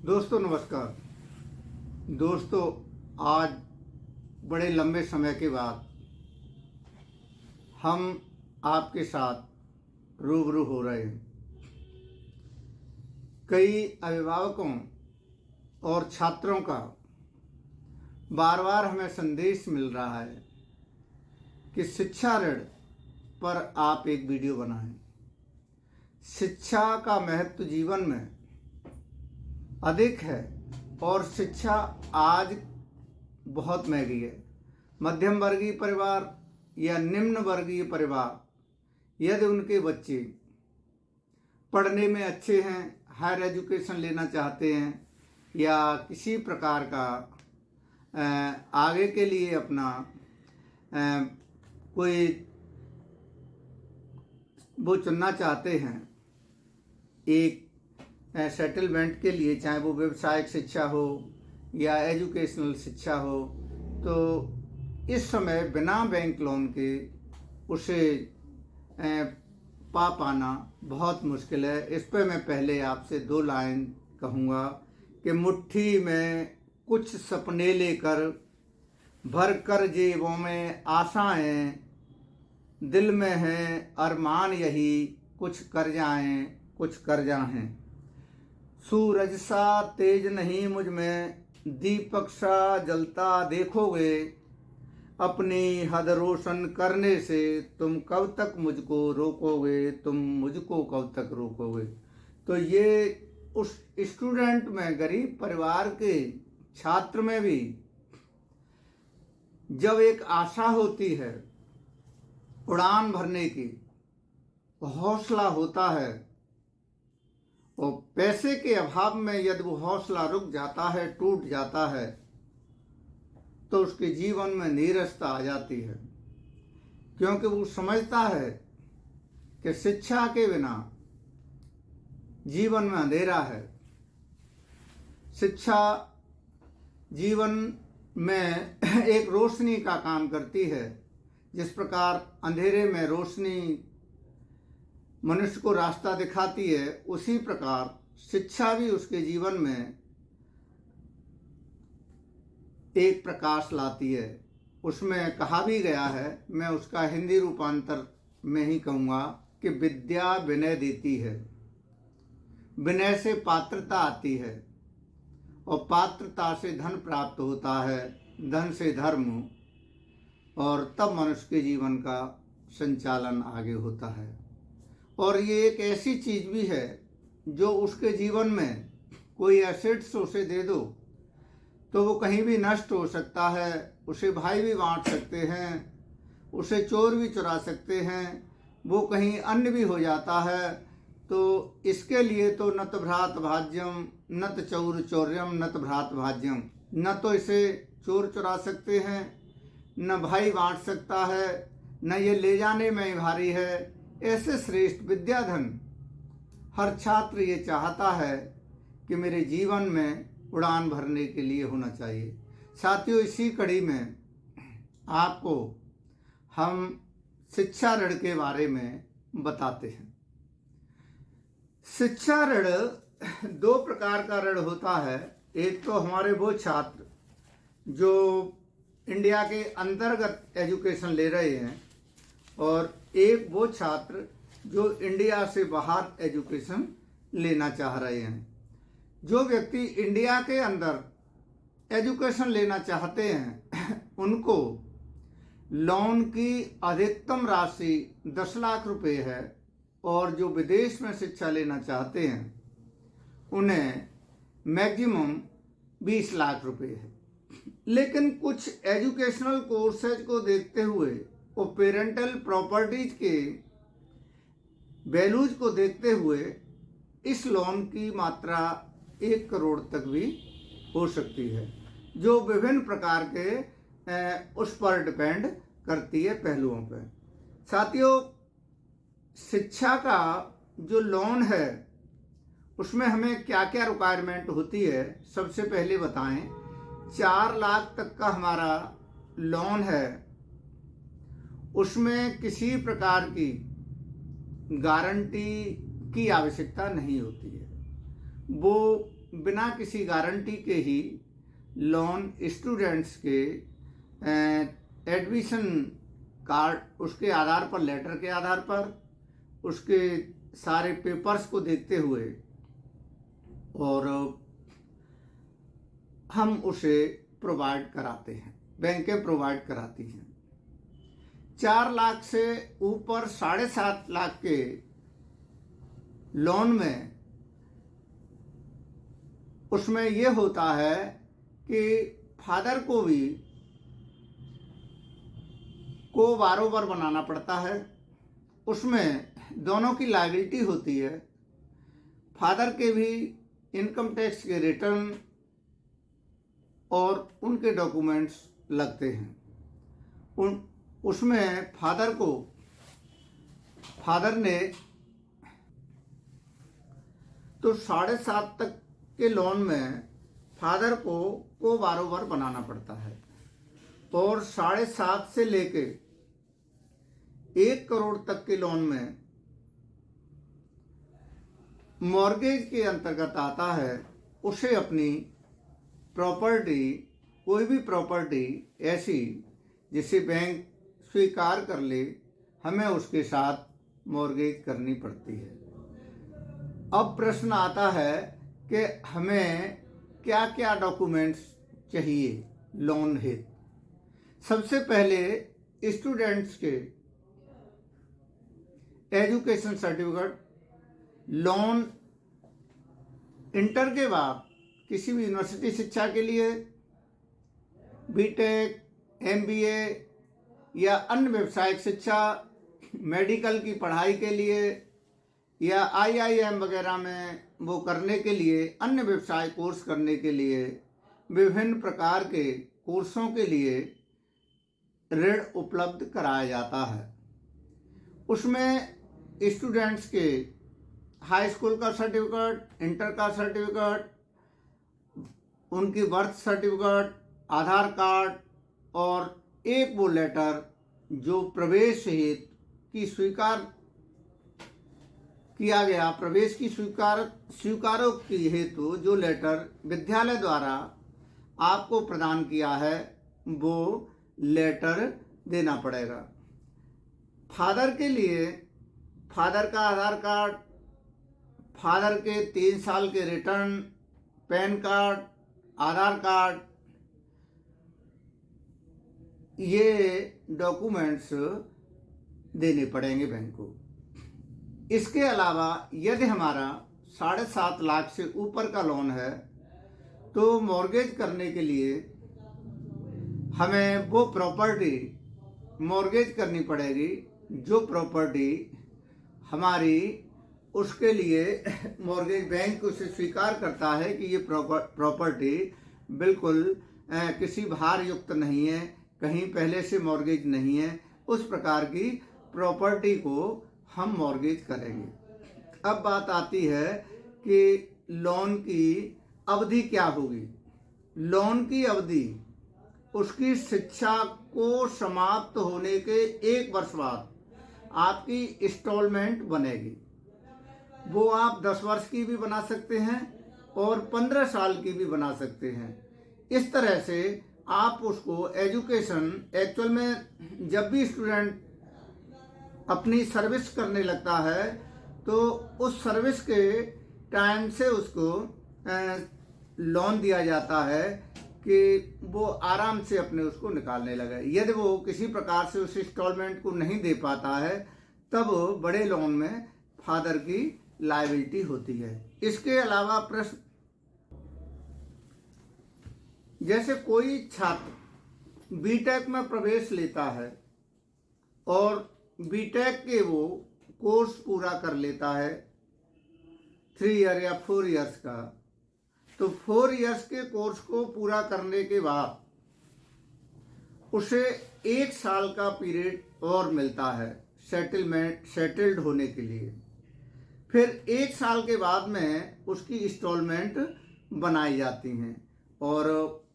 दोस्तों नमस्कार। दोस्तों, आज बड़े लंबे समय के बाद हम आपके साथ रूबरू हो रहे हैं। कई अभिभावकों और छात्रों का बार बार हमें संदेश मिल रहा है कि शिक्षा ऋण पर आप एक वीडियो बनाएं। शिक्षा का महत्व जीवन में अधिक है और शिक्षा आज बहुत महंगी है। मध्यम वर्गीय परिवार या निम्न वर्गीय परिवार यदि उनके बच्चे पढ़ने में अच्छे हैं, हायर एजुकेशन लेना चाहते हैं या किसी प्रकार का आगे के लिए अपना कोई वो चुनना चाहते हैं एक सेटलमेंट के लिए, चाहे वो व्यवसायिक शिक्षा हो या एजुकेशनल शिक्षा हो, तो इस समय बिना बैंक लोन के उसे पा पाना बहुत मुश्किल है। इस पर मैं पहले आपसे 2 लाइन कहूँगा कि मुट्ठी में कुछ सपने लेकर भर कर जेबों में आशाएं, दिल में हैं अरमान यही कुछ कर जाएं, कुछ कर जाएं। सूरज सा तेज नहीं मुझ में, दीपक सा जलता देखोगे, अपनी हद रोशन करने से तुम कब तक मुझको रोकोगे, तुम मुझको कब तक रोकोगे। तो ये उस स्टूडेंट में, गरीब परिवार के छात्र में भी जब एक आशा होती है उड़ान भरने की, हौसला होता है, और पैसे के अभाव में यदि वो हौसला रुक जाता है, टूट जाता है, तो उसके जीवन में नीरसता आ जाती है, क्योंकि वो समझता है कि शिक्षा के बिना जीवन में अंधेरा है। शिक्षा जीवन में एक रोशनी का काम करती है। जिस प्रकार अंधेरे में रोशनी मनुष्य को रास्ता दिखाती है, उसी प्रकार शिक्षा भी उसके जीवन में एक प्रकाश लाती है। उसमें कहा भी गया है, मैं उसका हिंदी रूपांतर में ही कहूँगा कि विद्या विनय देती है, विनय से पात्रता आती है और पात्रता से धन प्राप्त होता है, धन से धर्म, और तब मनुष्य के जीवन का संचालन आगे होता है। और ये एक ऐसी चीज़ भी है जो उसके जीवन में कोई एसेट्स उसे दे दो तो वो कहीं भी नष्ट हो सकता है, उसे भाई भी बांट सकते हैं, उसे चोर भी चुरा सकते हैं, वो कहीं अन्य भी हो जाता है। तो इसके लिए तो न तो भ्रात भाज्यम न तो चौर चौर्यम न तो भ्रात भाज्यम, न तो इसे चोर चुरा सकते हैं, न भाई बांट सकता है, न ये ले जाने में ही भारी है। ऐसे श्रेष्ठ विद्याधन हर छात्र ये चाहता है कि मेरे जीवन में उड़ान भरने के लिए होना चाहिए। साथियों, इसी कड़ी में आपको हम शिक्षा ऋण के बारे में बताते हैं। शिक्षा ऋण 2 प्रकार का ऋण होता है। एक तो हमारे वो छात्र जो इंडिया के अंतर्गत एजुकेशन ले रहे हैं, और एक वो छात्र जो इंडिया से बाहर एजुकेशन लेना चाह रहे हैं। जो व्यक्ति इंडिया के अंदर एजुकेशन लेना चाहते हैं उनको लोन की अधिकतम राशि 10 लाख रुपए है, और जो विदेश में शिक्षा लेना चाहते हैं उन्हें मैक्सिमम 20 लाख रुपए है। लेकिन कुछ एजुकेशनल कोर्सेज को देखते हुए और पेरेंटल प्रॉपर्टीज के वैल्यूज को देखते हुए इस लोन की मात्रा 1 करोड़ तक भी हो सकती है, जो विभिन्न प्रकार के उस पर डिपेंड करती है, पहलुओं पर। साथियों, शिक्षा का जो लोन है उसमें हमें क्या क्या रिक्वायरमेंट होती है, सबसे पहले बताएं। 4 लाख तक का हमारा लोन है, उसमें किसी प्रकार की गारंटी की आवश्यकता नहीं होती है। वो बिना किसी गारंटी के ही लोन स्टूडेंट्स के एडमिशन कार्ड, उसके आधार पर, लेटर के आधार पर, उसके सारे पेपर्स को देखते हुए और हम उसे प्रोवाइड कराते हैं, बैंकें प्रोवाइड कराती हैं। 4 लाख से ऊपर 7.5 लाख के लोन में उसमें ये होता है कि फादर को भी बारोबार बनाना पड़ता है। उसमें दोनों की लायबिलिटी होती है। फादर के भी इनकम टैक्स के रिटर्न और उनके डॉक्यूमेंट्स लगते हैं। उसमें फादर ने तो 7.5 तक के लोन में फादर को बारोबार बनाना पड़ता है और 7.5 से लेके 1 करोड़ तक के लोन में मॉर्गेज के अंतर्गत आता है। उसे अपनी प्रॉपर्टी, कोई भी प्रॉपर्टी ऐसी जिसे बैंक स्वीकार कर ले, हमें उसके साथ मॉर्गेज करनी पड़ती है। अब प्रश्न आता है कि हमें क्या क्या डॉक्यूमेंट्स चाहिए लोन हेतु। सबसे पहले स्टूडेंट्स के एजुकेशन सर्टिफिकेट, लोन इंटर के बाद किसी भी यूनिवर्सिटी शिक्षा के लिए, बीटेक, एमबीए या अन्य व्यावसायिक शिक्षा, मेडिकल की पढ़ाई के लिए या आईआईएम वगैरह में वो करने के लिए, अन्य व्यवसाय कोर्स करने के लिए, विभिन्न प्रकार के कोर्सों के लिए ऋण उपलब्ध कराया जाता है। उसमें स्टूडेंट्स के हाई स्कूल का सर्टिफिकेट, इंटर का सर्टिफिकेट, उनकी बर्थ सर्टिफिकेट, आधार कार्ड और एक वो लेटर जो प्रवेश हेतु की स्वीकार किया गया, प्रवेश की स्वीकारोक्ति हेतु जो लेटर विद्यालय द्वारा आपको प्रदान किया है, वो लेटर देना पड़ेगा। फादर के लिए फादर का आधार कार्ड, फादर के 3 साल के रिटर्न, पैन कार्ड, आधार कार्ड, ये डॉक्यूमेंट्स देने पड़ेंगे बैंक को। इसके अलावा यदि हमारा 7.5 लाख से ऊपर का लोन है तो मॉर्गेज करने के लिए हमें वो प्रॉपर्टी मॉर्गेज करनी पड़ेगी जो प्रॉपर्टी हमारी, उसके लिए मॉर्गेज बैंक उसे स्वीकार करता है कि ये प्रॉपर्टी बिल्कुल किसी भार युक्त नहीं है, कहीं पहले से मॉर्गेज नहीं है, उस प्रकार की प्रॉपर्टी को हम मॉर्गेज करेंगे। अब बात आती है कि लोन की अवधि क्या होगी। लोन की अवधि उसकी शिक्षा को समाप्त होने के 1 वर्ष बाद आपकी इंस्टॉलमेंट बनेगी। वो आप 10 वर्ष की भी बना सकते हैं और 15 साल की भी बना सकते हैं। इस तरह से आप उसको एजुकेशन, एक्चुअल में जब भी स्टूडेंट अपनी सर्विस करने लगता है तो उस सर्विस के टाइम से उसको लोन दिया जाता है कि वो आराम से अपने उसको निकालने लगे। यदि वो किसी प्रकार से उस इंस्टॉलमेंट को नहीं दे पाता है तब बड़े लोन में फादर की लायबिलिटी होती है। इसके अलावा प्रश्न, जैसे कोई छात्र बीटेक में प्रवेश लेता है और बीटेक के वो कोर्स पूरा कर लेता है 3 ईयर या 4 ईयर्स का, तो 4 ईयर्स के कोर्स को पूरा करने के बाद उसे 1 साल का पीरियड और मिलता है सेटल्ड होने के लिए। फिर 1 साल के बाद में उसकी इंस्टॉलमेंट बनाई जाती हैं और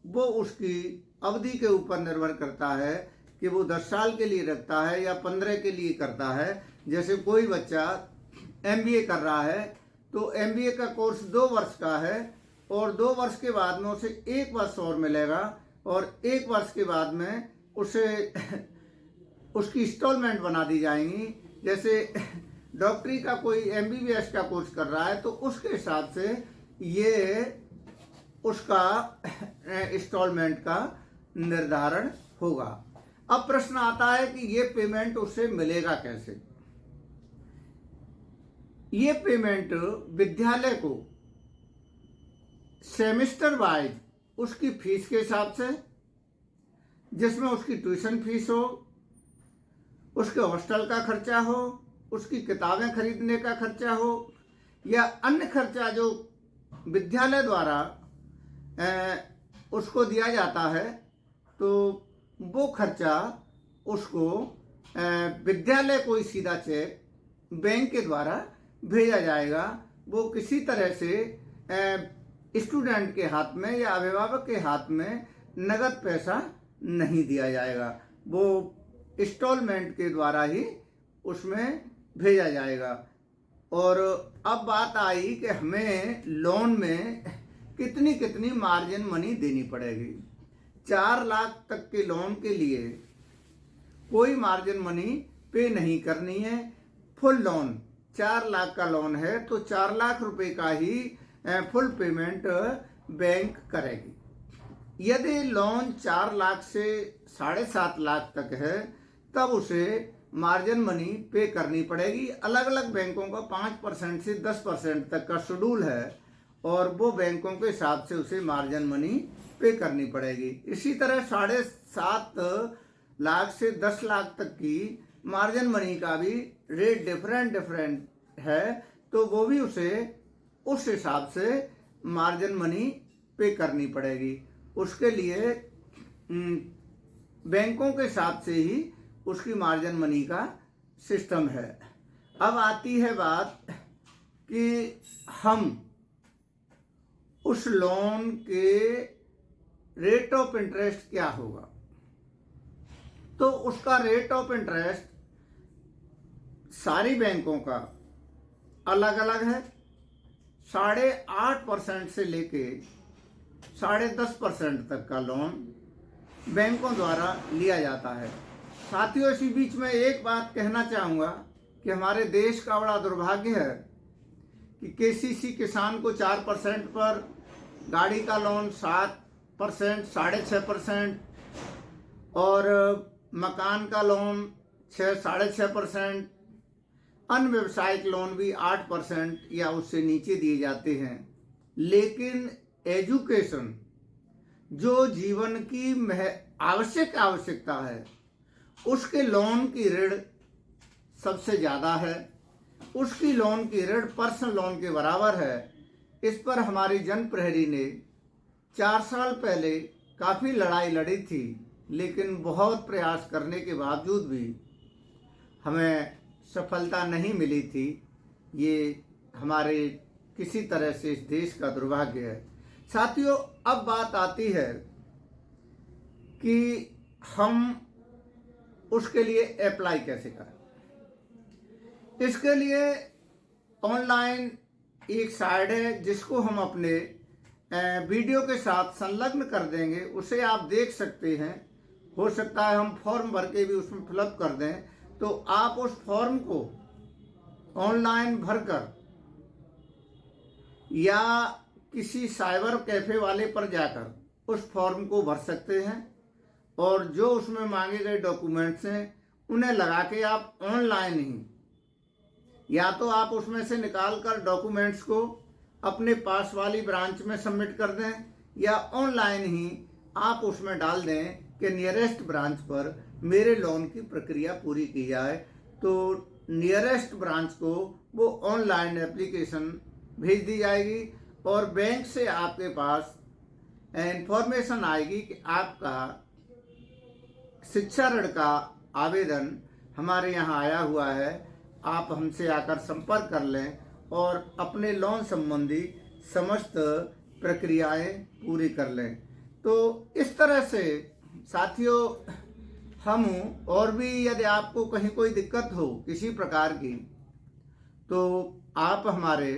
वो उसकी अवधि के ऊपर निर्भर करता है कि वो 10 साल के लिए रखता है या 15 के लिए करता है। जैसे कोई बच्चा MBA कर रहा है तो MBA का कोर्स 2 वर्ष का है और 2 वर्ष के बाद में उसे 1 वर्ष और मिलेगा, और 1 वर्ष के बाद में उसे उसकी इंस्टॉलमेंट बना दी जाएंगी। जैसे डॉक्टरी का कोई MBBS का कोर्स कर रहा है तो उसके हिसाब से ये उसका इंस्टॉलमेंट का निर्धारण होगा। अब प्रश्न आता है कि ये पेमेंट उसे मिलेगा कैसे। ये पेमेंट विद्यालय को सेमेस्टर वाइज उसकी फीस के हिसाब से, जिसमें उसकी ट्यूशन फीस हो, उसके हॉस्टल का खर्चा हो, उसकी किताबें खरीदने का खर्चा हो, या अन्य खर्चा जो विद्यालय द्वारा उसको दिया जाता है, तो वो खर्चा उसको विद्यालय को ही सीधा चेक बैंक के द्वारा भेजा जाएगा। वो किसी तरह से स्टूडेंट के हाथ में या अभिभावक के हाथ में नगद पैसा नहीं दिया जाएगा, वो इंस्टॉलमेंट के द्वारा ही उसमें भेजा जाएगा। और अब बात आई कि हमें लोन में कितनी कितनी मार्जिन मनी देनी पड़ेगी। 4 लाख तक के लोन के लिए कोई मार्जिन मनी पे नहीं करनी है। फुल लोन 4 लाख का लोन है तो 4 लाख रुपए का ही फुल पेमेंट बैंक करेगी। यदि लोन 4 लाख से 7.5 लाख तक है तब उसे मार्जिन मनी पे करनी पड़ेगी। अलग अलग बैंकों का 5% से 10% तक का शेड्यूल है और वो बैंकों के हिसाब से उसे मार्जिन मनी पे करनी पड़ेगी। इसी तरह 7.5 लाख से 10 लाख तक की मार्जिन मनी का भी रेट डिफरेंट है, तो वो भी उसे उस हिसाब से मार्जिन मनी पे करनी पड़ेगी। उसके लिए बैंकों के हिसाब से ही उसकी मार्जिन मनी का सिस्टम है। अब आती है बात कि हम उस लोन के रेट ऑफ इंटरेस्ट क्या होगा। तो उसका रेट ऑफ इंटरेस्ट सारी बैंकों का अलग अलग है। 8.5% से लेके 10.5% तक का लोन बैंकों द्वारा लिया जाता है। साथियों, इसी बीच में एक बात कहना चाहूँगा कि हमारे देश का बड़ा दुर्भाग्य है कि KCC किसान को 4% पर, गाड़ी का लोन 7%, 6.5%, और मकान का लोन 6.5%, अन्य व्यावसायिक लोन भी 8% या उससे नीचे दिए जाते हैं। लेकिन एजुकेशन जो जीवन की आवश्यकता है उसके लोन की ऋण सबसे ज़्यादा है। उसकी लोन की ऋण पर्सनल लोन के बराबर है। इस पर हमारी जन प्रहरी ने 4 साल पहले काफ़ी लड़ाई लड़ी थी, लेकिन बहुत प्रयास करने के बावजूद भी हमें सफलता नहीं मिली थी। ये हमारे किसी तरह से इस देश का दुर्भाग्य है। साथियों, अब बात आती है कि हम उसके लिए अप्लाई कैसे करें। इसके लिए ऑनलाइन एक साइट है जिसको हम अपने वीडियो के साथ संलग्न कर देंगे, उसे आप देख सकते हैं। हो सकता है हम फॉर्म भर के भी उसमें फिलअप कर दें, तो आप उस फॉर्म को ऑनलाइन भरकर या किसी साइबर कैफे वाले पर जाकर उस फॉर्म को भर सकते हैं, और जो उसमें मांगे गए डॉक्यूमेंट्स हैं उन्हें लगा के आप ऑनलाइन ही, या तो आप उसमें से निकाल कर डॉक्यूमेंट्स को अपने पास वाली ब्रांच में सबमिट कर दें, या ऑनलाइन ही आप उसमें डाल दें कि नियरेस्ट ब्रांच पर मेरे लोन की प्रक्रिया पूरी की जाए। तो नियरेस्ट ब्रांच को वो ऑनलाइन एप्लीकेशन भेज दी जाएगी और बैंक से आपके पास इंफॉर्मेशन आएगी कि आपका शिक्षा ऋण का आवेदन हमारे यहाँ आया हुआ है, आप हमसे आकर संपर्क कर लें और अपने लोन संबंधी समस्त प्रक्रियाएं पूरी कर लें। तो इस तरह से साथियों, हम और भी यदि आपको कहीं कोई दिक्कत हो किसी प्रकार की, तो आप हमारे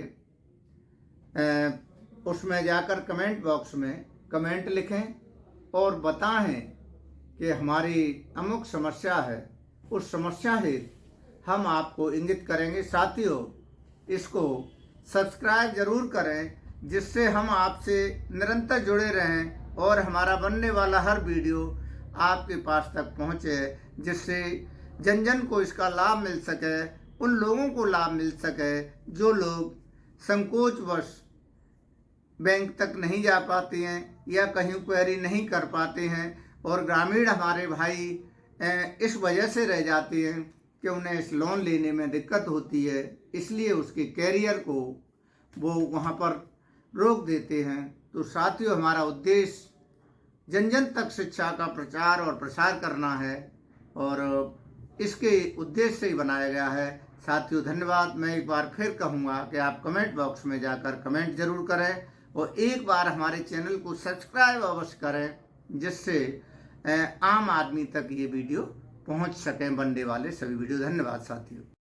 उसमें जाकर कमेंट बॉक्स में कमेंट लिखें और बताएं कि हमारी अमुक समस्या है, उस समस्या हेतु हम आपको इंगित करेंगे। साथियों, इसको सब्सक्राइब जरूर करें जिससे हम आपसे निरंतर जुड़े रहें और हमारा बनने वाला हर वीडियो आपके पास तक पहुंचे, जिससे जन जन को इसका लाभ मिल सके, उन लोगों को लाभ मिल सके जो लोग संकोचवश बैंक तक नहीं जा पाते हैं या कहीं क्वेरी नहीं कर पाते हैं, और ग्रामीण हमारे भाई इस वजह से रह जाते हैं कि उन्हें इस लोन लेने में दिक्कत होती है, इसलिए उसके कैरियर को वो वहाँ पर रोक देते हैं। तो साथियों, हमारा उद्देश्य जन जन तक शिक्षा का प्रचार और प्रसार करना है और इसके उद्देश्य से ही बनाया गया है। साथियों, धन्यवाद। मैं एक बार फिर कहूँगा कि आप कमेंट बॉक्स में जाकर कमेंट जरूर करें और एक बार हमारे चैनल को सब्सक्राइब अवश्य करें, जिससे आम आदमी तक ये वीडियो पहुंच सकें, बनने वाले सभी वीडियो। धन्यवाद साथियों।